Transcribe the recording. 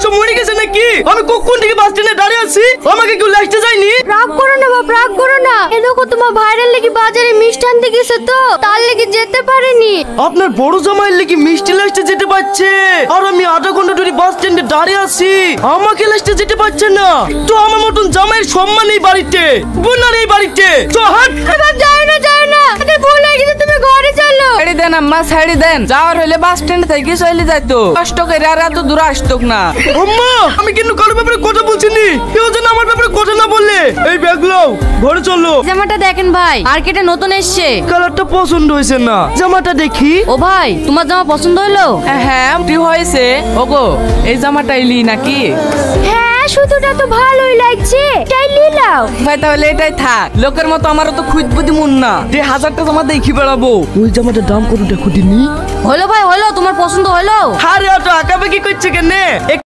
সব মরে গেছে নাকি? আমি কখন থেকে বাস স্ট্যান্ডে দাঁড়িয়ে আছি, আমাকে কেউ লাস্টে যায়নি? রাগ করো না বাপ, রাগ করো না। এ দেখো তোমার ভাইরাল লেগে বাজারে মিষ্টি আনতে গেছে তো, তার লেগে যেতে পারেনি। আপনার বড় জামাইয়ের লেগে মিষ্টি লাস্টে যেতে পারছে, আর আমি আধা ঘন্টা ধরে বাস স্ট্যান্ডে দাঁড়িয়ে আছি, আমাকে লাস্টে যেতে পারছে না। তো আমার মতন জামাইয়ের সম্মান এই বাড়িতে, বোনার এই বাড়িতে। তো হাট বাপ, যায় না যায় না, এটা ভুল হয়ে গেছে, তুমি ঘরে চলো। ছেড়ে দেন আম্মা, ছেড়ে দেন। যাওয়ার হলে বাস স্ট্যান্ড থেকে চলে যাইতো, কষ্ট করে আর এত দূর আসতোক না। আম্মা, আমি কিন্তু কারোর ব্যাপারে কথা বলছিনি, কেউ যেন আমার ব্যাপারে কথা না বললে। এই ব্যাগ লও, ঘরে চলো। জামাটা দেখেন ভাই, মার্কেটে নতুন এসছে, কালারটা পছন্দ হয়েছে না, জামাটা দেখি। ও ভাই, তোমার জামা পছন্দ হলো? হ্যাঁ ঠিক হয়েছে। ওগো, এই জামাটা এলি নাকি? হ্যাঁ, শুধুটা তো ভালোই লাগছে, তাই নিলাও। ভাই তাহলে এটাই থাক, লোকের মতো আমারও তো খুঁজ বুদ্ধি মন না, 1000টা জামা দেখি বেড়াবো। ওই জামাটার দাম কত দেখো দিনি? হলো ভাই হলো, তোমার পছন্দ হলো? আরে অত আঁকাবাকি করছে কেন?